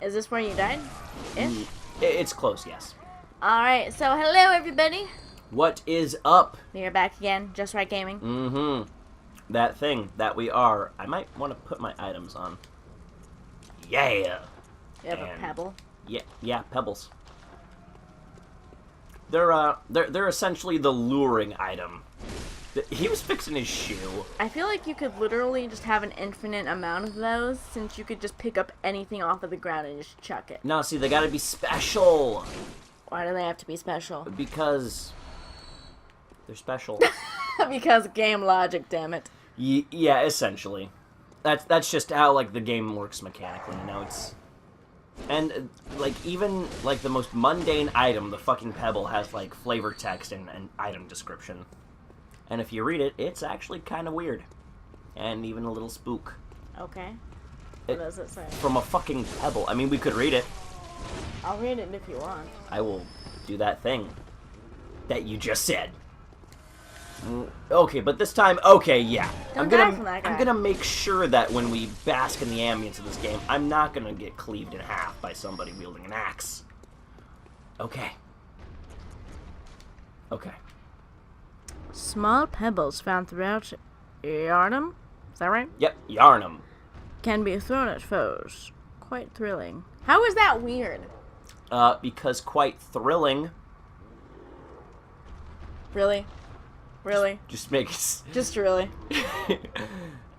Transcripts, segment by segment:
Is this where you died? Ish? It's close, yes. Alright, so hello everybody. What is up? We are back again, Just Right Gaming. Mm-hmm. That thing that we are. I might want to put my items on. Yeah. You have a pebble. Yeah, pebbles. They're essentially the luring item. He was fixing his shoe. I feel like you could literally just have an infinite amount of those, since you could just pick up anything off of the ground and just chuck it. No, see, they gotta be special. Why do they have to be special? Because they're special. Because game logic, damn it. Yeah, essentially. That's just how, like, the game works mechanically, you know, it's... And, like, even, like, the most mundane item, the fucking pebble, has, like, flavor text and item description. And if you read it, it's actually kind of weird. And even a little spook. Okay. What does it say? From a fucking pebble. I mean, we could read it. I'll read it if you want. I will do that thing that you just said. Okay, but this time, okay, yeah. Don't die from that guy. I'm gonna make sure that when we bask in the ambience of this game, I'm not gonna get cleaved in half by somebody wielding an axe. Okay. Okay. Small pebbles found throughout Yarnum? Is that right? Yep, Yarnum. Can be thrown at foes. Quite thrilling. How is that weird? Because quite thrilling. Really? Really? Just make it... Just really?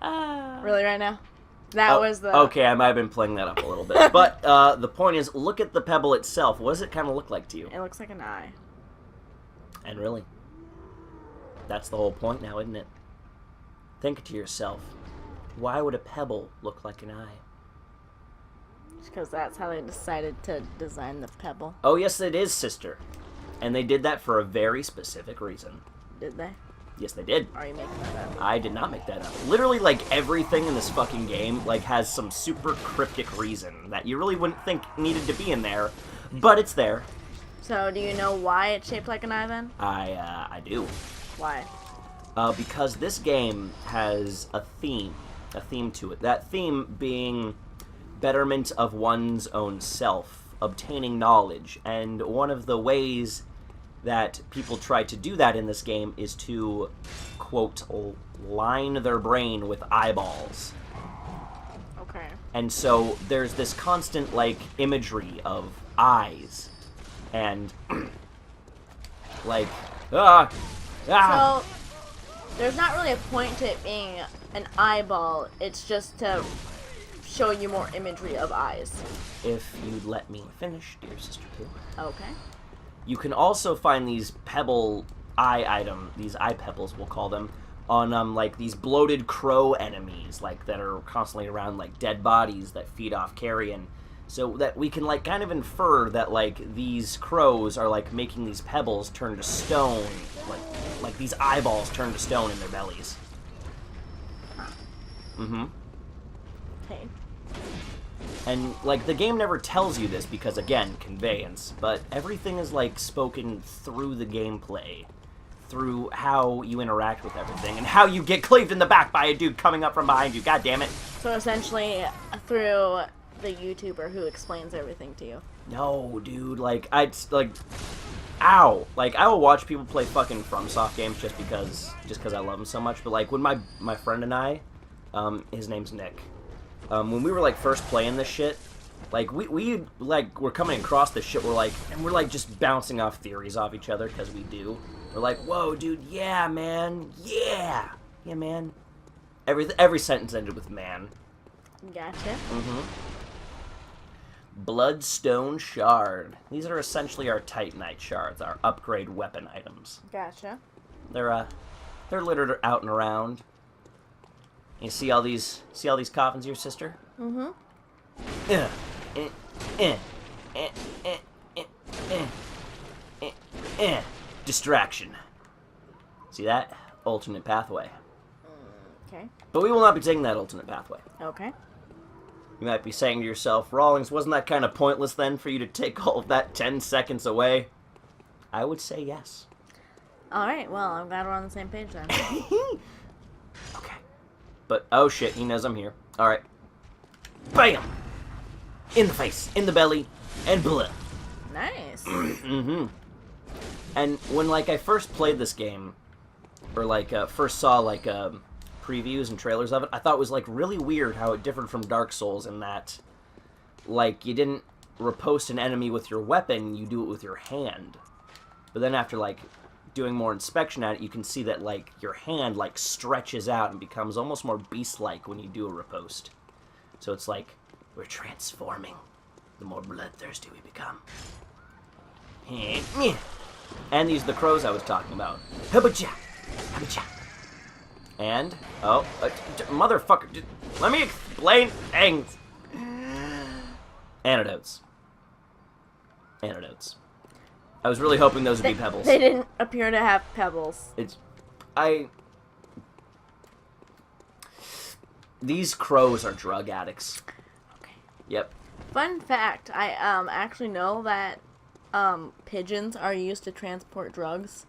Really right now? That was the... Okay, I might have been playing that up a little bit. But the point is, look at the pebble itself. What does it kind of look like to you? It looks like an eye. And really, that's the whole point now, isn't it? Think to yourself, why would a pebble look like an eye? Because that's how they decided to design the pebble. Oh, yes, it is, sister. And they did that for a very specific reason. Did they? Yes, they did. Or are you making that up? I did not make that up. Literally, like, everything in this fucking game, like, has some super cryptic reason that you really wouldn't think needed to be in there, but it's there. So, do you know why it's shaped like an eye, then? I do. Why? Because this game has a theme to it. That theme being betterment of one's own self, obtaining knowledge, and one of the ways that people try to do that in this game is to, quote, line their brain with eyeballs. Okay. And so there's this constant, like, imagery of eyes, and, like, So, there's not really a point to it being an eyeball, it's just to show you more imagery of eyes. If you'd let me finish, dear sister Pooh. Okay. You can also find these pebble these eye pebbles, we'll call them, on, like, these bloated crow enemies, like, that are constantly around, like, dead bodies that feed off carrion. So that we can, like, kind of infer that, like, these crows are, like, making these pebbles turn to stone, like these eyeballs turn to stone in their bellies. Mm-hmm. Okay. And, like, the game never tells you this because, again, conveyance, but everything is, like, spoken through the gameplay, through how you interact with everything, and how you get cleaved in the back by a dude coming up from behind you, god damn it. So essentially, through the YouTuber who explains everything to you. No, dude, like, ow. Like, I will watch people play fucking FromSoft games just because I love them so much, but, like, when my friend and I, his name's Nick, when we were, like, first playing this shit, like, we like, we're coming across this shit, we're like, just bouncing off theories off each other, because we do. We're like, whoa, dude, yeah, man, yeah. Yeah, man. Every sentence ended with man. Gotcha. Mm-hmm. Bloodstone Shard. These are essentially our Titanite shards, our upgrade weapon items. Gotcha. They're littered out and around. You see all these coffins here, sister? Mm-hmm. Distraction. See that? Alternate pathway. Okay. But we will not be taking that alternate pathway. Okay. You might be saying to yourself, Rawlings, wasn't that kind of pointless then for you to take all of that 10 seconds away? I would say yes. Alright, well, I'm glad we're on the same page then. Okay. But, oh shit, he knows I'm here. Alright. Bam! in the face, in the belly, and blood. Nice. Mm-hmm. And when, like, I first played this game, or, like, first saw, like, previews and trailers of it, I thought it was, like, really weird how it differed from Dark Souls in that, like, you didn't riposte an enemy with your weapon, you do it with your hand. But then after, like, doing more inspection at it, you can see that, like, your hand, like, stretches out and becomes almost more beast-like when you do a riposte. So it's like, we're transforming. The more bloodthirsty we become. And these are the crows I was talking about. And, oh, motherfucker, let me explain things. Antidotes. I was really hoping those would be pebbles. They didn't appear to have pebbles. These crows are drug addicts. Okay. Yep. Fun fact, I actually know that pigeons are used to transport drugs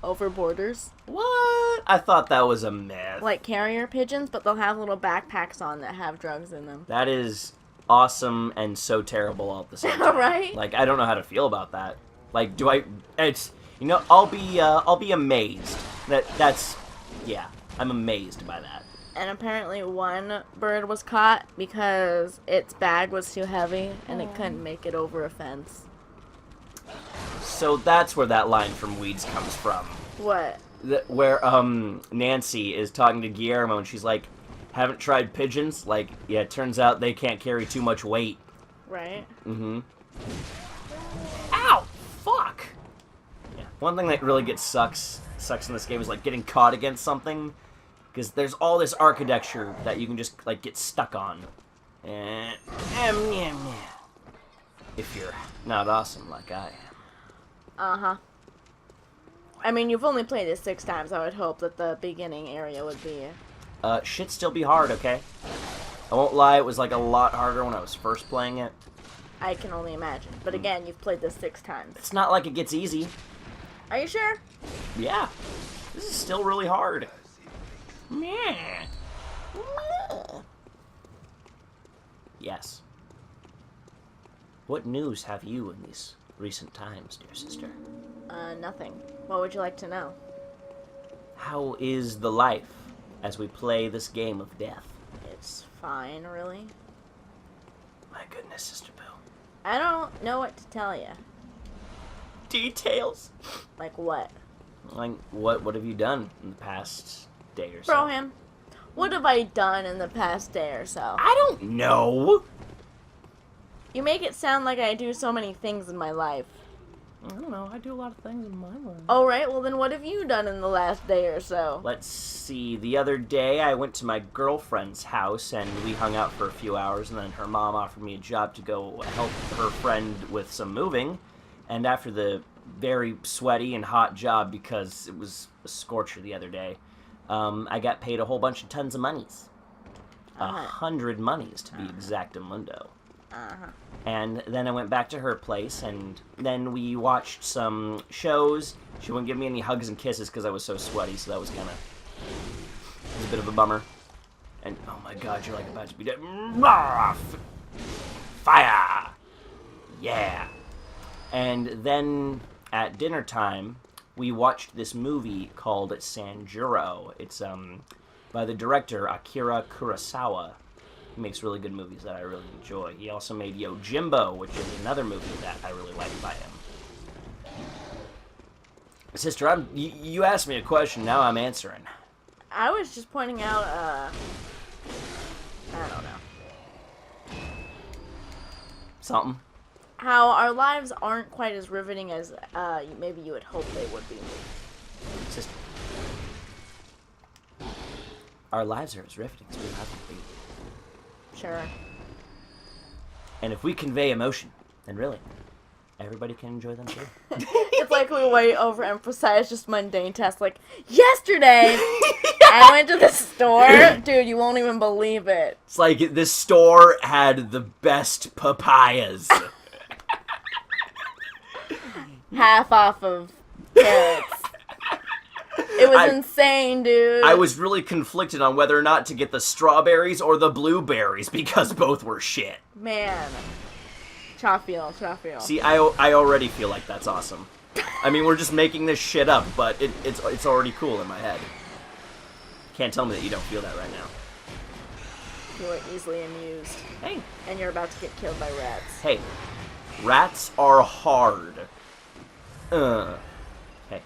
over borders. What? I thought that was a myth. Like carrier pigeons, but they'll have little backpacks on that have drugs in them. That is awesome and so terrible all at the same time. Right? Like, I don't know how to feel about that. Like, it's, you know, I'll be amazed. Yeah, I'm amazed by that. And apparently one bird was caught because its bag was too heavy and it couldn't make it over a fence. So that's where that line from Weeds comes from. What? Where Nancy is talking to Guillermo and she's like, haven't tried pigeons? Like, yeah, it turns out they can't carry too much weight. Right? Mm-hmm. Ow! Fuck! Yeah. One thing that really sucks in this game is, like, getting caught against something. Because there's all this architecture that you can just, like, get stuck on. If you're not awesome like I am. Uh-huh. I mean, you've only played it 6 times. I would hope that the beginning area would be... Shit still be hard, okay? I won't lie, it was, like, a lot harder when I was first playing it. I can only imagine. But again, you've played this 6 times. It's not like it gets easy. Are you sure? Yeah. This is still really hard. Yeah. Yes. What news have you in these recent times, dear sister? Nothing. What would you like to know? How is the life as we play this game of death? It's fine, really. My goodness, Sister Boo. I don't know what to tell you. Details? Like what? Like, what have you done in the past day or so? Bro him. What have I done in the past day or so? I don't know. You make it sound like I do so many things in my life. I don't know. I do a lot of things in my life. Oh, right. Well, then what have you done in the last day or so? Let's see. The other day, I went to my girlfriend's house, and we hung out for a few hours, and then her mom offered me a job to go help her friend with some moving. And after the very sweaty and hot job, because it was a scorcher the other day, I got paid a whole bunch of tons of monies. 100 monies, to be exact in Mundo. And then I went back to her place, and then we watched some shows. She wouldn't give me any hugs and kisses because I was so sweaty, so that was kind of a bit of a bummer. And, oh my god, you're like about to be dead. Fire! Yeah! And then, at dinner time, we watched this movie called Sanjuro. It's, by the director, Akira Kurosawa. He makes really good movies that I really enjoy. He also made Yojimbo, which is another movie that I really like by him. Sister, you asked me a question, now I'm answering. I was just pointing out, I don't know. Something? How our lives aren't quite as riveting as, maybe you would hope they would be. Sister. Our lives are as riveting as we have them be. Sure. And if we convey emotion, then really, everybody can enjoy them too. It's like we way overemphasize just mundane tasks. Like, yesterday, I went to the store. Dude, you won't even believe it. It's like this store had the best papayas. Half off of carrots. It was insane, dude. I was really conflicted on whether or not to get the strawberries or the blueberries because both were shit. Man. Chaffeel. See, I already feel like that's awesome. I mean, we're just making this shit up, but it's already cool in my head. Can't tell me that you don't feel that right now. You are easily amused. Hey. And you're about to get killed by rats. Hey. Rats are hard. Hey.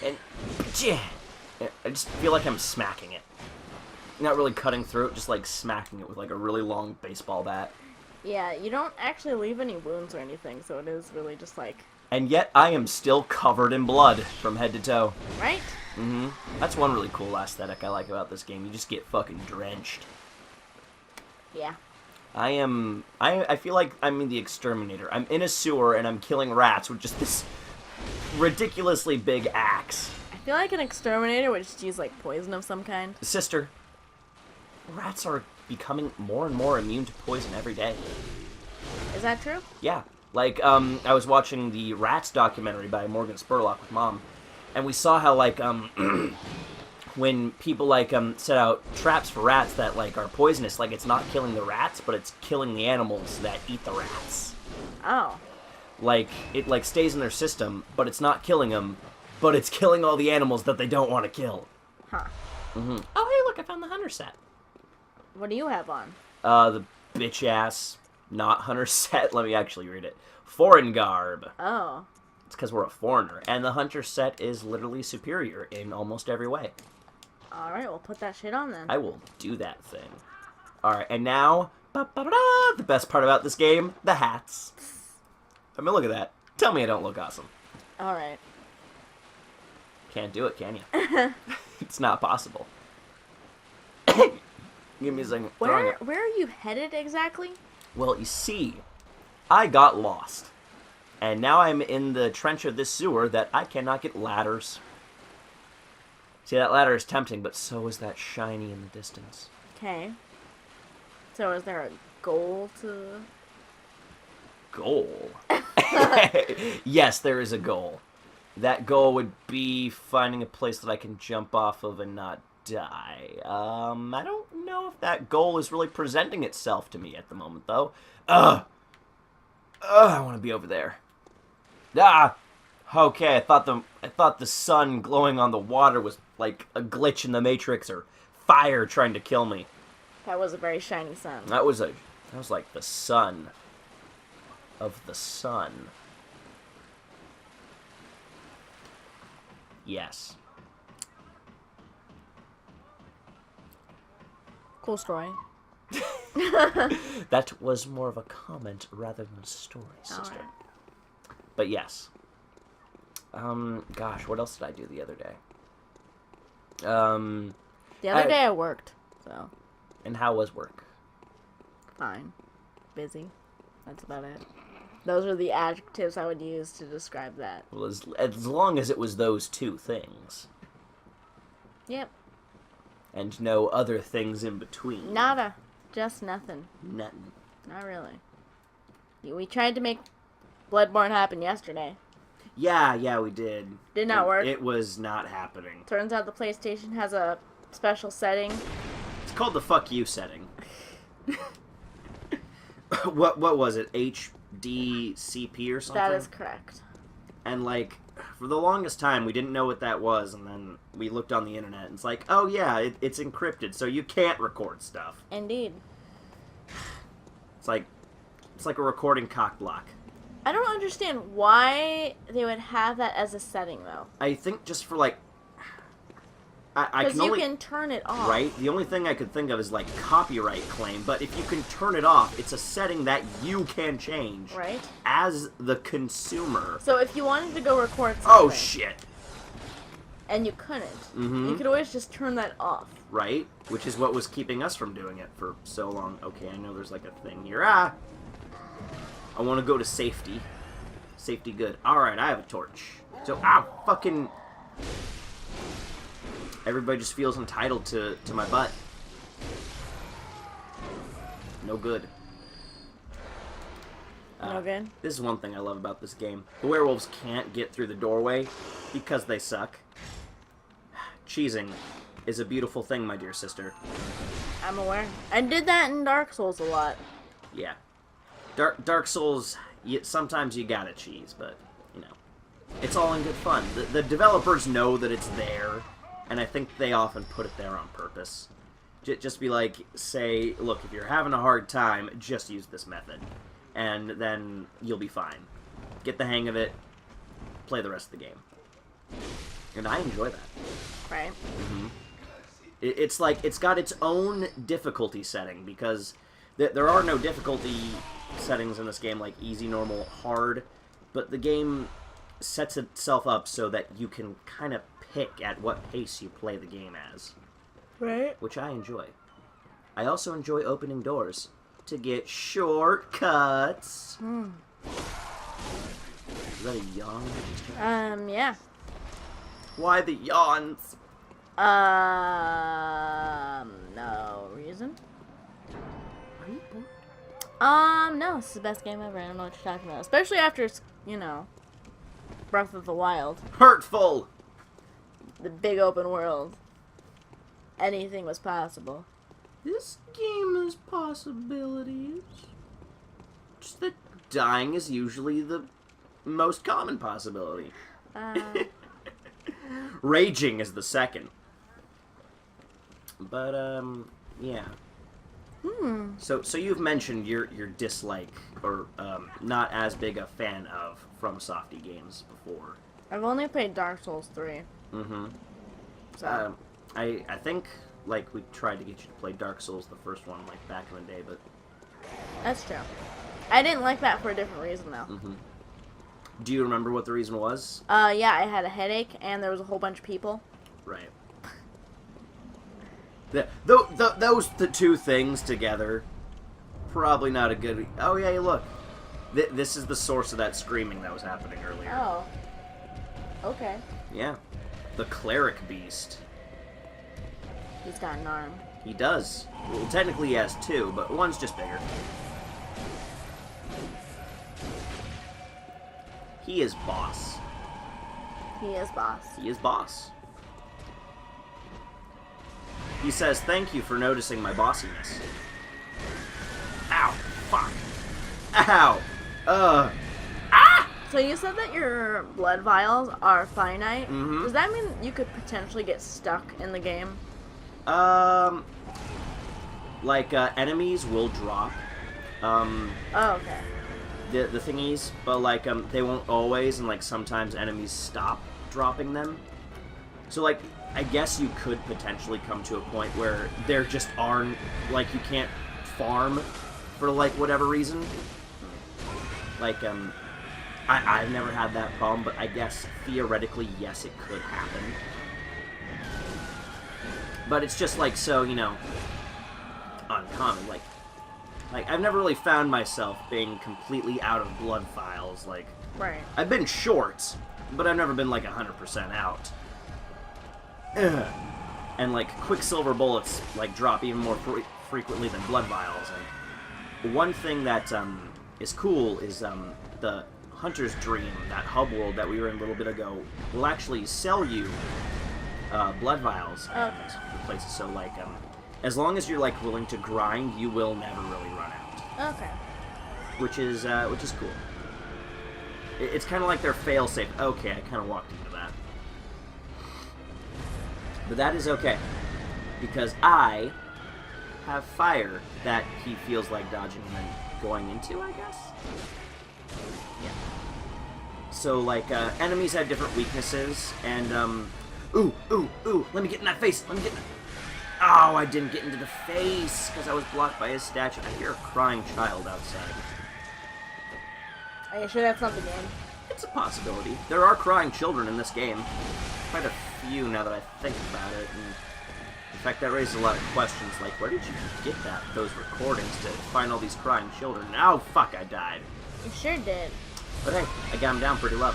I just feel like I'm smacking it. Not really cutting through it, just like smacking it with like a really long baseball bat. Yeah, you don't actually leave any wounds or anything, so it is really just like... And yet, I am still covered in blood from head to toe. Right? Mm-hmm. That's one really cool aesthetic I like about this game. You just get fucking drenched. Yeah. I feel like I'm in the exterminator. I'm in a sewer and I'm killing rats with just this ridiculously big axe. I feel like an exterminator would just use like poison of some kind. Sister, rats are becoming more and more immune to poison every day. Is that true? Yeah. Like, I was watching the Rats documentary by Morgan Spurlock with Mom, and we saw how, like, when people, like, set out traps for rats that, like, are poisonous, like, it's not killing the rats, but it's killing the animals that eat the rats. Oh. Like, it, like, stays in their system, but it's not killing them, but it's killing all the animals that they don't want to kill. Huh. Mm-hmm. Oh, hey, look, I found the hunter set. What do you have on? The bitch-ass, not hunter set. Let me actually read it. Foreign garb. Oh. It's because we're a foreigner, and the hunter set is literally superior in almost every way. Alright, we'll put that shit on then. I will do that thing. Alright, and now, the best part about this game, the hats. I mean, look at that. Tell me I don't look awesome. Alright. Can't do it, can you? It's not possible. Give me a second. Where are you headed exactly? Well, you see, I got lost. And now I'm in the trench of this sewer that I cannot get ladders. See, that ladder is tempting, but so is that shiny in the distance. Okay. So is there a goal to... Goal? Yes, there is a goal. That goal would be finding a place that I can jump off of and not die. I don't know if that goal is really presenting itself to me at the moment, though. I want to be over there. Okay, I thought the sun glowing on the water was like a glitch in the Matrix or fire trying to kill me. That was a very shiny sun. That was like the sun of the sun. Yes. Cool story. That was more of a comment rather than a story, sister. Right. But yes. Gosh, what else did I do the other day? The other day I worked, so. And how was work? Fine. Busy. That's about it. Those are the adjectives I would use to describe that. Well, as long as it was those two things. Yep. And no other things in between. Nada. Just nothing. Nothing. Not really. We tried to make Bloodborne happen yesterday. Yeah, we did. Did not work. It was not happening. Turns out the PlayStation has a special setting. It's called the fuck you setting. What was it? HDCP or something? That is correct. And like, for the longest time, we didn't know what that was, and then we looked on the internet, and it's like, oh yeah, it's encrypted, so you can't record stuff. Indeed. It's like a recording cock block. I don't understand why they would have that as a setting, though. I think just for like, I can only... Because you can turn it off. Right? The only thing I could think of is like copyright claim, but if you can turn it off, it's a setting that you can change. Right. As the consumer. So if you wanted to go record something... Oh, shit. And you couldn't. Mm-hmm. You could always just turn that off. Right? Which is what was keeping us from doing it for so long. Okay, I know there's like a thing here. I want to go to safety. Safety good. Alright, I have a torch. So, fucking... Everybody just feels entitled to my butt. No good. No good? This is one thing I love about this game. The werewolves can't get through the doorway because they suck. cheesing is a beautiful thing, my dear sister. I'm aware. I did that in Dark Souls a lot. Yeah. Dark Souls, sometimes you gotta cheese, but, you know, it's all in good fun. The developers know that it's there, and I think they often put it there on purpose. Just be like, say, look, if you're having a hard time, just use this method, and then you'll be fine. Get the hang of it, play the rest of the game. And I enjoy that. Right. Mm-hmm. It's like, it's got its own difficulty setting, because there are no difficulty settings in this game, like easy, normal, hard, but the game sets itself up so that you can kind of pick at what pace you play the game as. Right. Which I enjoy. I also enjoy opening doors to get shortcuts. Is that a yawn? Yeah. Why the yawns? No reason. Are you bored? No, this is the best game ever. I don't know what you're talking about. Especially after, you know, Breath of the Wild. Hurtful! The big open world. Anything was possible. This game has possibilities. Just that dying is usually the most common possibility. Raging is the second. But, yeah. So you've mentioned your dislike, or not as big a fan of FromSofty games before. I've only played Dark Souls 3. Mm-hmm. So. I think, like, we tried to get you to play Dark Souls, the first one, like, back in the day, but... That's true. I didn't like that for a different reason, though. Mm-hmm. Do you remember what the reason was? Yeah, I had a headache, and there was a whole bunch of people. Right. Those the two things together, probably not a good... Oh, yeah, look. This is the source of that screaming that was happening earlier. Oh. Okay. Yeah. The Cleric Beast. He's got an arm. He does. Well, technically he has two, but one's just bigger. He is boss. He is boss. He is boss. He says, thank you for noticing my bossiness. Ow. Fuck. Ow. Ah! So you said that your blood vials are finite. Mm-hmm. Does that mean you could potentially get stuck in the game? Enemies will drop. Oh, okay. The thingies, but, like, they won't always, and, like, sometimes enemies stop dropping them. So, like, I guess you could potentially come to a point where there just aren't, like, you can't farm for, like, whatever reason. Like, I've never had that problem, but I guess, theoretically, yes, it could happen. But it's just, like, so, you know, uncommon. Like, I've never really found myself being completely out of blood files. Like, right. I've been short, but I've never been, like, 100% out. Ugh. And, like, Quicksilver bullets, like, drop even more frequently than blood vials. And one thing that is cool is the Hunter's Dream, that hub world that we were in a little bit ago, will actually sell you blood vials and places. So, like, as long as you're, like, willing to grind, you will never really run out. Okay. Which is cool. It's kind of like their fail-safe. Okay, I kind of walked into that. But that is okay, because I have fire that he feels like dodging and then going into, I guess? Yeah. So, like, enemies have different weaknesses, and, ooh, let me get in that face, let me get in that... Oh, I didn't get into the face, because I was blocked by his statue. I hear a crying child outside. Are you sure that's not the game? It's a possibility. There are crying children in this game. Quite a few now that I think about it. And in fact, that raises a lot of questions, like, where did you get those recordings to find all these crying children? Oh, fuck, I died. You sure did. But hey, I got him down pretty low.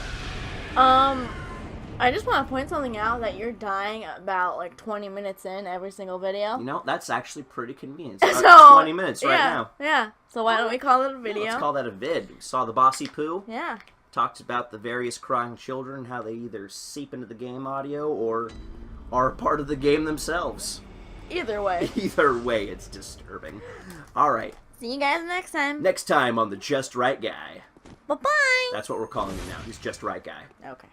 I just want to point something out, that you're dying about, like, 20 minutes in every single video. You know, that's actually pretty convenient. So, It's about 20 minutes right now. Yeah, so why don't we call it a video? Let's call that a vid. We saw the bossy poo. Yeah. Talked about the various crying children, how they either seep into the game audio or are part of the game themselves. Either way. Either way, it's disturbing. All right. See you guys next time. Next time on the Just Right Guy. Bye-bye. That's what we're calling him now. He's Just Right Guy. Okay.